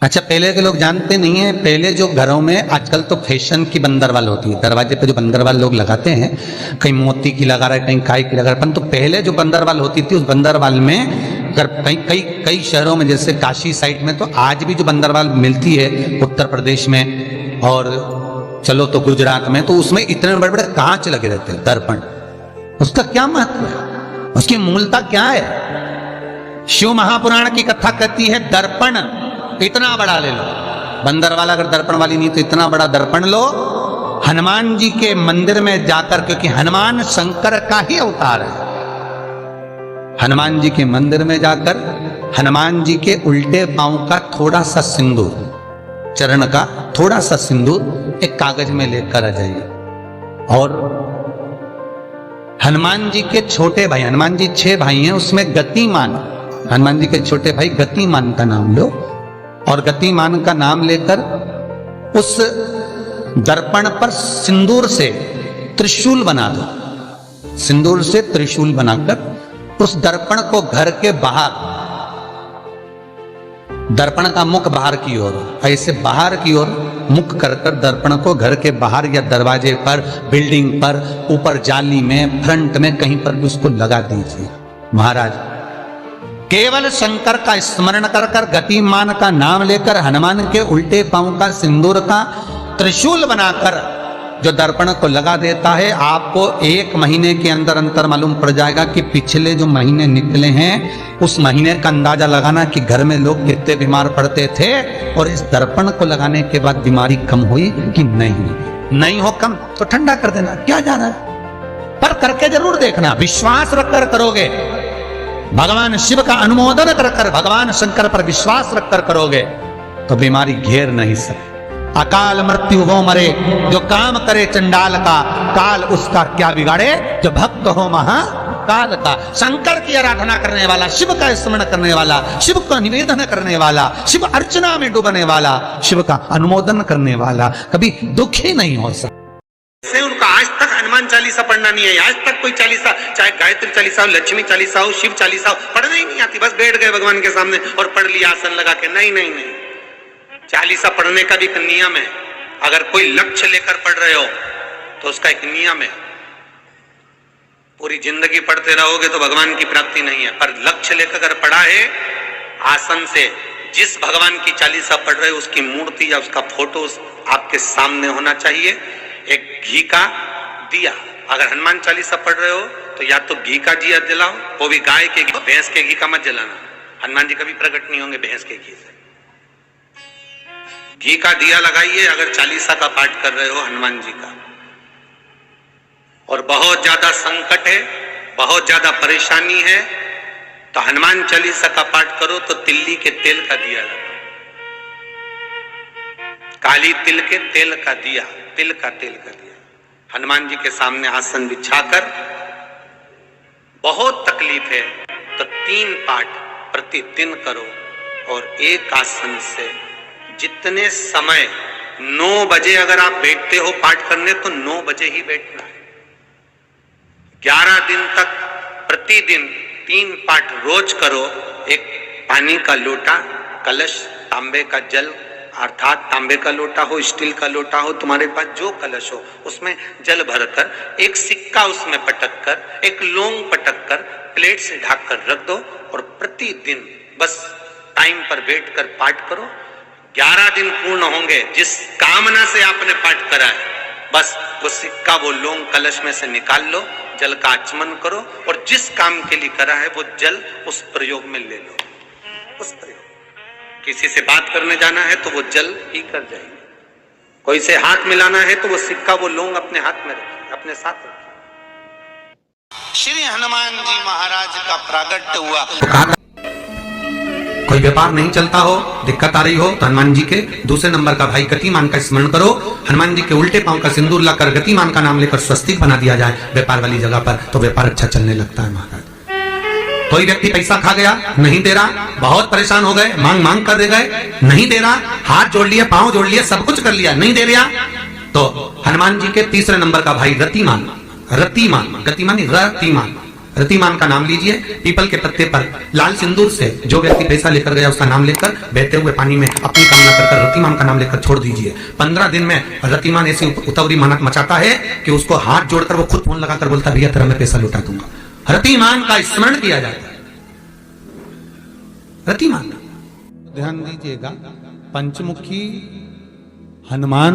अच्छा, पहले के लोग जानते नहीं है, पहले जो घरों में आजकल तो फैशन की बंदरवाल होती है, दरवाजे पे जो बंदरवाल लोग लगाते हैं, कहीं मोती की लगा रहा है, कहीं काय की लगा रहा है, परंतु पहले जो बंदरवाल होती थी उस बंदरवाल में अगर कई कई कई शहरों में जैसे काशी साइड में तो आज भी जो बंदरवाल मिलती है उत्तर प्रदेश में और चलो तो गुजरात में, तो उसमें इतने बड़े बड़े कांच लगे रहते हैं, दर्पण। उसका क्या महत्व है, उसकी मूलता क्या है? शिव महापुराण की कथा कहती है दर्पण इतना बड़ा ले लो, बंदर वाला अगर दर्पण वाली नहीं तो इतना बड़ा दर्पण लो, हनुमान जी के मंदिर में जाकर, क्योंकि हनुमान शंकर का ही अवतार है, हनुमान जी के मंदिर में जाकर हनुमान जी के उल्टे पांव का थोड़ा सा सिंदूर, चरण का थोड़ा सा सिंदूर एक कागज में लेकर आ जाइए। और हनुमान जी के छोटे भाई, हनुमान जी 6 भाई हैं, उसमें गतिमान, हनुमान जी के छोटे भाई गतिमान का नाम लो और गतिमान का नाम लेकर उस दर्पण पर सिंदूर से त्रिशूल बना दो, सिंदूर से त्रिशूल बनाकर उस दर्पण को घर के बाहर, दर्पण का मुख बाहर की ओर, ऐसे बाहर की ओर मुख कर कर दर्पण को घर के बाहर या दरवाजे पर, बिल्डिंग पर, ऊपर जाली में, फ्रंट में कहीं पर भी उसको लगा दीजिए। महाराज केवल शंकर का स्मरण कर कर, गतिमान का नाम लेकर, हनुमान के उल्टे पांव का सिंदूर का त्रिशूल बनाकर जो दर्पण को लगा देता है, आपको 1 महीने के अंदर अंतर मालूम पड़ जाएगा कि पिछले जो महीने निकले हैं उस महीने का अंदाजा लगाना कि घर में लोग कितने बीमार पड़ते थे और इस दर्पण को लगाने के बाद बीमारी कम हुई कि नहीं हो कम तो ठंडा कर देना, क्या जाना है, पर करके जरूर देखना, विश्वास रखकर करोगे, भगवान शिव का अनुमोदन कर कर, भगवान शंकर पर विश्वास रखकर करोगे तो बीमारी घेर नहीं सकती। अकाल मृत्यु वो मरे जो काम करे चंडाल का, काल उसका क्या बिगाड़े जो भक्त हो महाकाल का। शंकर की आराधना करने वाला, शिव का स्मरण करने वाला, शिव का निवेदन करने वाला, शिव अर्चना में डूबने वाला, शिव का अनुमोदन करने वाला कभी दुखी नहीं हो सकता। उनका आज तक हनुमान चालीसा पढ़ना नहीं है, आज तक कोई चालीसा, चाहे गायत्री चालीसा हो, लक्ष्मी चालीसा हो, शिव चालीसा हो, पढ़ना ही नहीं आती, बस बैठ गए भगवान के सामने और पढ़ लिया आसन लगा के। नहीं नहीं नहीं, चालीसा पढ़ने का भी एक नियम है। अगर कोई लक्ष्य लेकर पढ़ रहे हो तो उसका एक नियम है। पूरी जिंदगी पढ़ते रहोगे तो भगवान की प्राप्ति नहीं है, पर लक्ष्य लेकर अगर पढ़ा है आसन से, जिस भगवान की चालीसा पढ़ रहे हो उसकी मूर्ति या उसका फोटो आपके सामने होना चाहिए। एक घी का दिया, अगर हनुमान चालीसा पढ़ रहे हो तो या तो घी का दिया जलाओ, वो भी गाय के घी, भैंस के घी का मत जलाना, हनुमान जी कभी प्रकट नहीं होंगे भैंस के घी से। घी का दिया लगाइए अगर चालीसा का पाठ कर रहे हो हनुमान जी का। और बहुत ज्यादा संकट है, बहुत ज्यादा परेशानी है तो हनुमान चालीसा का पाठ करो तो तिल्ली के तेल का दिया लगाओ, काली तिल के तेल का दिया, तिल का तेल का दिया हनुमान जी के सामने आसन बिछाकर। बहुत तकलीफ है तो 3 पाठ प्रतिदिन करो और एक आसन से जितने समय, 9 बजे अगर आप बैठते हो पाठ करने तो 9 बजे ही बैठना है। 11 दिन तक प्रतिदिन 3 पाठ रोज करो। एक पानी का लोटा, कलश, तांबे का जल, अर्थात तांबे का लोटा हो, स्टील का लोटा हो, तुम्हारे पास जो कलश हो उसमें जल भरकर, एक सिक्का उसमें पटक कर, एक लौंग पटक कर प्लेट से ढक कर रख दो और प्रतिदिन बस टाइम पर बैठकर पाठ करो। 11 दिन पूर्ण होंगे, जिस कामना से आपने पाठ करा है बस वो सिक्का, वो लौंग कलश में से निकाल लो, जल का आचमन करो और जिस काम के लिए करा है वो जल उस प्रयोग में ले लो। उस प्रयोग, किसी से बात करने जाना है तो वो जल पी कर जाएंगे, कोई से हाथ मिलाना है तो वो सिक्का, वो लौंग अपने हाथ में रखिए, अपने साथ रखिए। श्री हनुमान जी महाराज का प्रागट्य हुआ। कोई व्यापार नहीं चलता हो, दिक्कत आ रही हो तो हनुमान जी के दूसरे नंबर का भाई गतिमान का स्मरण करो, हनुमान जी के उल्टे पांव का सिंदूर लाकर गतिमान का नाम लेकर स्वस्तिक बना दिया जाए व्यापार वाली जगह पर, तो व्यापार अच्छा चलने लगता है। महाराज कोई व्यक्ति पैसा खा गया, नहीं दे रहा, बहुत परेशान हो गए, मांग मांग कर दे गए, नहीं दे रहा, हाथ जोड़ लिए, पांव जोड़ लिए, सब कुछ कर लिया, नहीं दे रहा, तो हनुमान जी के तीसरे नंबर का भाई रतिमान, रतिमान, गतिमान रतिमान, रतिमान का नाम लीजिए, पीपल के पत्ते पर लाल सिंदूर से जो व्यक्ति पैसा लेकर गया उसका नाम लेकर बहते हुए पानी में अपनी कामना कर रतिमान का नाम लेकर छोड़ दीजिए। 15 दिन में रतिमान ऐसी उतावली मचाता है कि उसको हाथ जोड़कर वो खुद फोन लगाकर बोलता भैया तेरा मैं पैसा लौटा दूंगा। रतिमान का स्मरण किया जाता है। रतिमान, ध्यान दीजिएगा, पंचमुखी हनुमान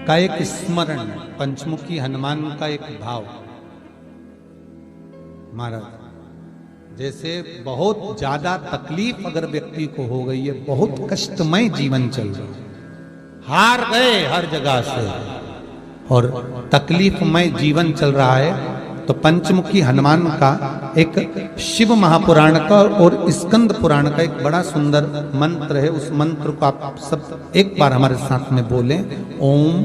का एक स्मरण, पंचमुखी हनुमान का एक भाव। महाराज जैसे बहुत ज्यादा तकलीफ अगर व्यक्ति को हो गई है, बहुत कष्टमय जीवन चल रहा है, हार गए हर जगह से और तकलीफमय जीवन चल रहा है, तो पंचमुखी हनुमान का एक शिव महापुराण का और स्कंद पुराण का एक बड़ा सुंदर मंत्र है। उस मंत्र को आप सब एक बार हमारे साथ में बोलें। ओम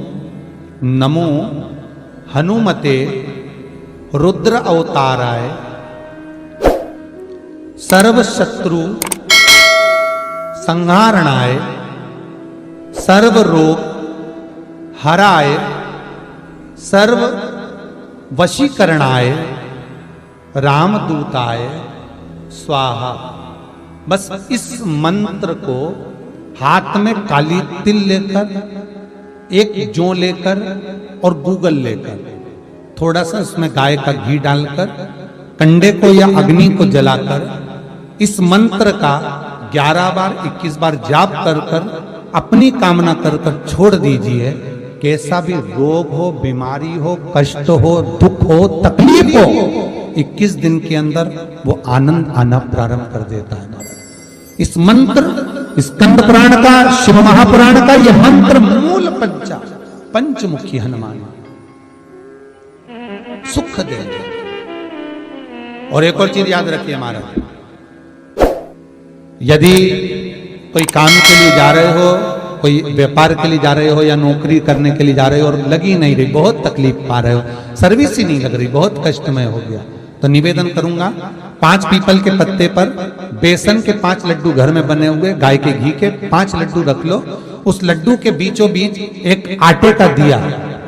नमो हनुमते रुद्र अवताराय सर्व शत्रु संहारणाय सर्व रोग हराय सर्व वशीकरणाय रामदूताय स्वाहा। बस इस मंत्र को हाथ में काली तिल लेकर, एक जौ लेकर और गूगल लेकर, थोड़ा सा उसमें गाय का घी डालकर, कंडे को या अग्नि को जलाकर इस मंत्र का 11 बार 21 बार जाप कर कर अपनी कामना कर कर छोड़ दीजिए। कैसा भी रोग हो, बीमारी हो, कष्ट हो, दुख हो, तकलीफ हो, 21 दिन के अंदर वो आनंद आना प्रारंभ कर देता है। इस मंत्र, स्कंद पुराण का, शिव महापुराण का यह मंत्र मूल पंचमुखी हनुमान सुख देंगे। और एक और चीज याद रखिए हमारा, यदि कोई काम के लिए जा रहे हो, कोई व्यापार के लिए जा रहे हो या नौकरी करने के लिए जा रहे हो और लगी नहीं रही, बहुत तकलीफ पा रहे हो, सर्विस ही नहीं लग रही, बहुत कष्टमय हो गया, तो निवेदन करूंगा 5 पीपल के पत्ते पर बेसन के 5 लड्डू घर में बने हुए, गाय के घी के 5 लड्डू रख लो। उस लड्डू के बीचों बीच एक आटे का दिया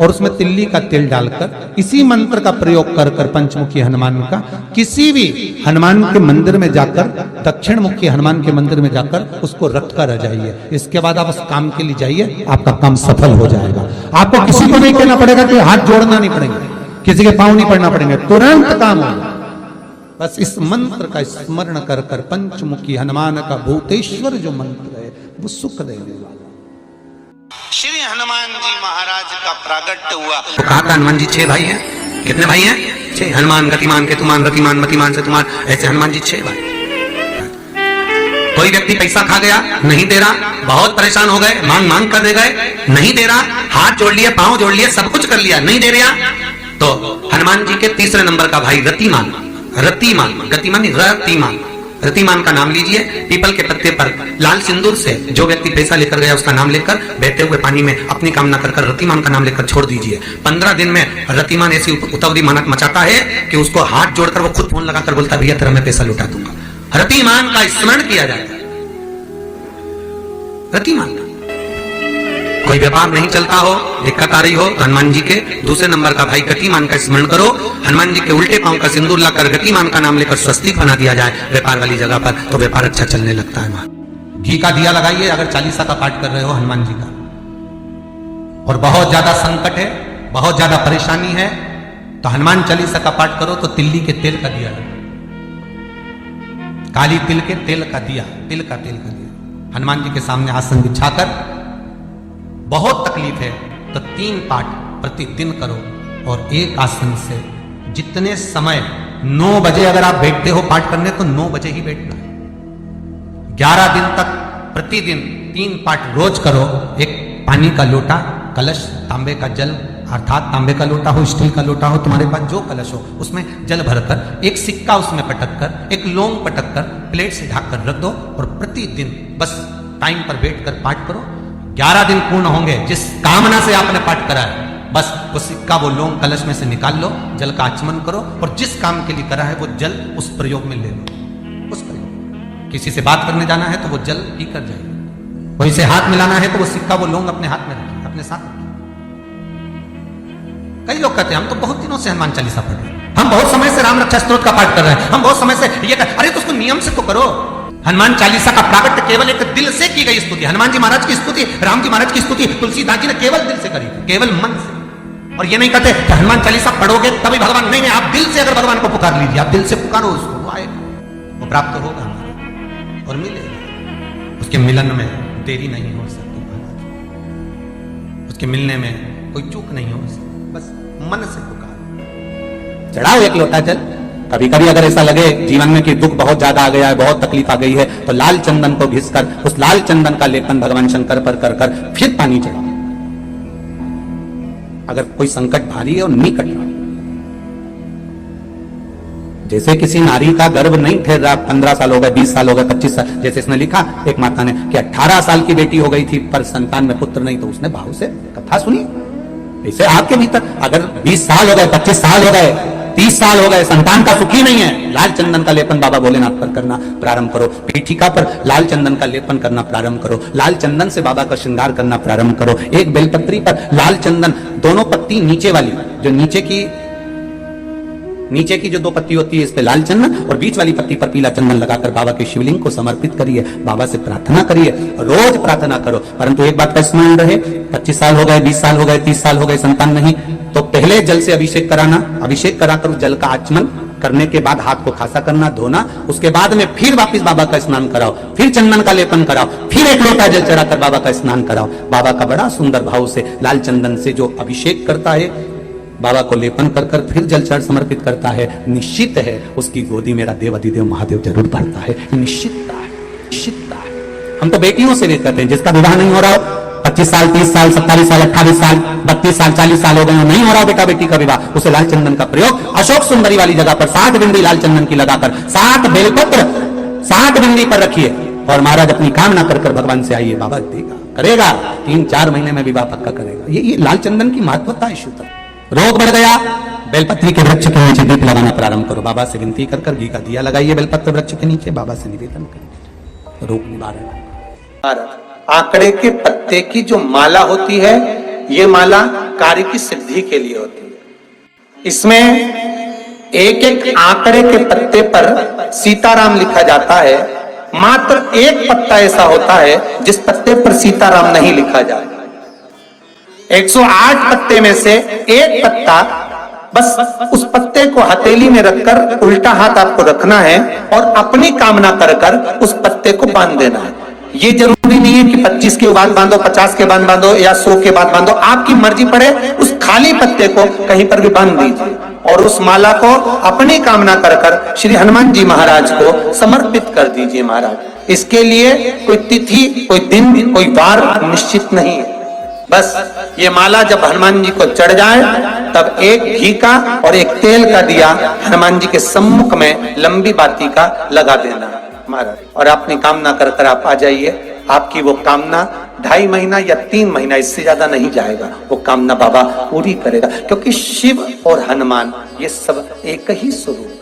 और उसमें तिल्ली का तेल डालकर इसी मंत्र का प्रयोग कर कर पंचमुखी हनुमान का किसी भी हनुमान के मंदिर में जाकर, दक्षिण मुखी हनुमान के मंदिर में जाकर उसको रख कर आ जाइए। इसके बाद आप उस काम के लिए जाइए, आपका काम सफल हो जाएगा। आपको किसी को नहीं कहना पड़ेगा कि हाथ जोड़ना नहीं पड़ेगा, किसी के पांव नहीं पड़ना पड़ेंगे, तुरंत काम होगा। बस इस मंत्र का स्मरण कर कर पंचमुखी हनुमान का भूतेश्वर जो मंत्र है वो सुख देने वाला। श्री हनुमान जी महाराज का प्रागट्य हुआ तो कहा था हनुमान जी 6 भाई हैं। कितने भाई हैं? 6। हनुमान, गतिमान, केतुमान, रतिमान, मतिमान, सेतुमान, ऐसे हनुमान जी 6 भाई। कोई व्यक्ति पैसा खा गया, नहीं दे रहा, बहुत परेशान हो गए, मांग मांग कर दे गए, नहीं दे रहा, हाथ जोड़ लिए, पांव जोड़ लिए, सब कुछ कर लिया, नहीं दे रहा, तो हनुमान जी के तीसरे नंबर का भाई रतिमान, रतिमान, गतिमान नहीं, रतिमान, रतिमान का नाम लीजिए, पीपल के पत्ते पर लाल सिंदूर से जो व्यक्ति पैसा लेकर गया उसका नाम लेकर बहते हुए पानी में अपनी कामना कर कर रतिमान का नाम लेकर छोड़ दीजिए। 15 दिन में रतिमान ऐसी उतावली मचाता है कि उसको हाथ जोड़कर वो खुद फोन लगाकर बोलता भैया तेरा मैं पैसा लौटा दूंगा। रतिमान का स्मरण किया जाता है। रतिमान कोई व्यापार नहीं चलता हो, दिक्कत आ रही हो, तो हनुमान जी के दूसरे नंबर का भाई गतिमान का स्मरण करो। हनुमान जी के उल्टे पांव का सिंदूर लाकर गतिमान का नाम लेकर स्वस्तिक बना दिया जाए व्यापार वाली जगह पर, तो व्यापार अच्छा चलने लगता है। घी का दिया लगाइए अगर 40 का पाठ कर रहे हो हनुमान जी का, और बहुत ज्यादा संकट है, बहुत ज्यादा परेशानी है, तो हनुमान 40 का पाठ करो तो तिल्ली के तेल का दिया, काली तिल के तेल का दिया, तिल का तेल का दिया हनुमान जी के सामने आसन बिछाकर, बहुत तकलीफ है तो 3 पाठ प्रतिदिन करो और एक आसन से जितने समय 9 बजे अगर आप बैठते हो पाठ करने तो 9 बजे ही बैठना है। 11 दिन तक प्रतिदिन 3 पाठ रोज करो। एक पानी का लोटा, कलश, तांबे का जल अर्थात तांबे का लोटा हो, स्टील का लोटा हो, तुम्हारे पास जो कलश हो उसमें जल भरकर एक सिक्का उसमें पटक कर, एक लौंग पटक कर प्लेट से ढक कर रख दो और प्रतिदिन बस टाइम पर बैठ कर पाठ करो। 11 दिन पूर्ण होंगे, जिस कामना से आपने पाठ करा है बस वो सिक्का, वो लौंग कलश में से निकाल लो, जल का आचमन करो और जिस काम के लिए करा है वो जल उस प्रयोग में ले लो। उस प्रयोग, किसी से बात करने जाना है तो वो जल पी कर जाइए, कोई से हाथ मिलाना है तो वो सिक्का, वो लौंग अपने हाथ में रखिए, अपने साथ रखिए। कई लोग कहते हैं हम तो बहुत दिनों से हनुमान चालीसा पढ़ रहे हैं, हम बहुत समय से राम रक्षा स्तोत्र का पाठ कर रहे हैं, हम बहुत समय से ये कर, अरे तो उसको नियम से तो करो। हनुमान चालीसा का प्राकट्य केवल एक दिल से की गई स्तुति, हनुमान जी महाराज की स्तुति, राम जी महाराज की स्तुति तुलसीदास जी ने केवल दिल से करी, केवल मन से। और ये नहीं कहते कि हनुमान चालीसा पढ़ोगे तभी भगवान, नहीं नहीं, आप दिल से अगर भगवान को पुकार लीजिए, आप दिल से पुकारो उसको, वो आएगा, वो प्राप्त होगा और मिलेगा। उसके मिलन में देरी नहीं हो सकती महाराज, उसके मिलने में कोई चूक नहीं हो सकती, बस मन से पुकार। चढ़ाओ एक लोटा जल। कभी कभी अगर ऐसा लगे जीवन में कि दुख बहुत ज्यादा आ गया है, बहुत तकलीफ आ गई है, तो लाल चंदन को घिसकर उस लाल चंदन का लेपन भगवान शंकर पर कर कर फिर पानी चढ़ाओ। अगर कोई संकट भारी है और निकट रहा, जैसे किसी नारी का गर्भ नहीं ठहर रहा, 15 साल हो गए, 20 साल हो गए, 25 साल, जैसे इसने लिखा एक माता ने कि 18 साल की बेटी हो गई थी पर संतान में पुत्र नहीं, तो उसने भाव से कथा सुनी। ऐसे आपके भीतर अगर 20 साल हो गए, 25 साल हो गए, 30 साल हो गए, संतान का सुखी नहीं है, लाल चंदन का लेपन बाबा भोलेनाथ पर करना प्रारंभ करो, पीठिका पर लाल चंदन का लेपन करना प्रारंभ करो, लाल चंदन से बाबा का श्रृंगार करना प्रारंभ करो। एक बेलपत्री पर लाल चंदन, दोनों पत्ती नीचे वाली, जो नीचे की जो 2 पत्ती होती है इस पे लाल चंदन, और बीच वाली पत्ती पर पीला चंदन लगाकर बाबा के शिवलिंग को समर्पित करिए, बाबा से प्रार्थना करिए, रोज प्रार्थना करो। परंतु एक बात का स्मरण रहे, 25 साल हो गए, 20 साल हो गए, 30 साल हो गए, संतान नहीं, तो पहले जल से अभिषेक कराना, अभिषेक कराकर जल का आचमन करने के बाद हाथ को खासा करना, धोना, उसके बाद में फिर वापस बाबा का स्नान कराओ, फिर चंदन का लेपन कराओ, फिर एक लोटा जल चढ़ाकर बाबा का स्नान कराओ। बाबा का बड़ा सुंदर भाव से लाल चंदन से जो अभिषेक करता है, बाबा को लेपन कर कर फिर जल चढ़ समर्पित करता है, निश्चित है उसकी गोदी मेरा देव अधिदेव महादेव जरूर भरता है। निश्चितता है, निश्चितता है। हम तो बेटियों से भी कहते हैं, जिसका विवाह नहीं हो रहा हो, 25 साल, 30 साल, 27 साल, 28 साल, 32 साल, 40 साल हो गए, नहीं हो रहा बेटा बेटी का विवाह, उसे लाल चंदन का प्रयोग अशोक सुंदरी वाली जगह पर 7 बिंदी लाल चंदन की लगाकर 7 बेलपत्र 7 बिंदी पर रखिए और महाराज अपनी कामना कर कर भगवान से आइए, बाबा देगा, करेगा, 3-4 महीने में विवाह पक्का करेगा। ये लाल चंदन की महत्वता है। शुद्ध रोग बढ़ गया, बेलपत्री के वृक्ष के नीचे दीप लगाना प्रारंभ करो, बाबा से विनती कर कर घी का दिया लगाइए बेलपत्र वृक्ष के नीचे, बाबा से निवेदन करिए, रोग निवारण। आंकड़े के पत्ते की जो माला होती है, ये माला कार्य की सिद्धि के लिए होती है। इसमें एक एक आंकड़े के पत्ते पर सीताराम लिखा जाता है, मात्र एक पत्ता ऐसा होता है जिस पत्ते पर सीताराम नहीं लिखा जाता। 108 पत्ते में से एक पत्ता, बस उस पत्ते को हथेली में रखकर उल्टा हाथ आपको रखना है और अपनी कामना कर कर उस पत्ते को बांध देना है। ये जरूरी नहीं है कि 25 के बाद बांधो, 50 के बाद बांधो या 100 के बाद बांधो, आपकी मर्जी पड़े, उस खाली पत्ते को कहीं पर भी बांध दीजिए और उस माला को अपनी कामना कर कर श्री हनुमान जी महाराज को समर्पित कर दीजिए। महाराज, इसके लिए कोई तिथि, कोई दिन, कोई वार निश्चित नहीं है। बस ये माला जब हनुमान जी को चढ़ जाए तब एक घी का और एक तेल का दिया हनुमान जी के सम्मुख में लंबी बाती का लगा देना महाराज, और अपनी कामना कर कर आप आ जाइए। आपकी वो कामना 2.5 महीना या 3 महीना, इससे ज्यादा नहीं जाएगा, वो कामना बाबा पूरी करेगा, क्योंकि शिव और हनुमान ये सब एक ही स्वरूप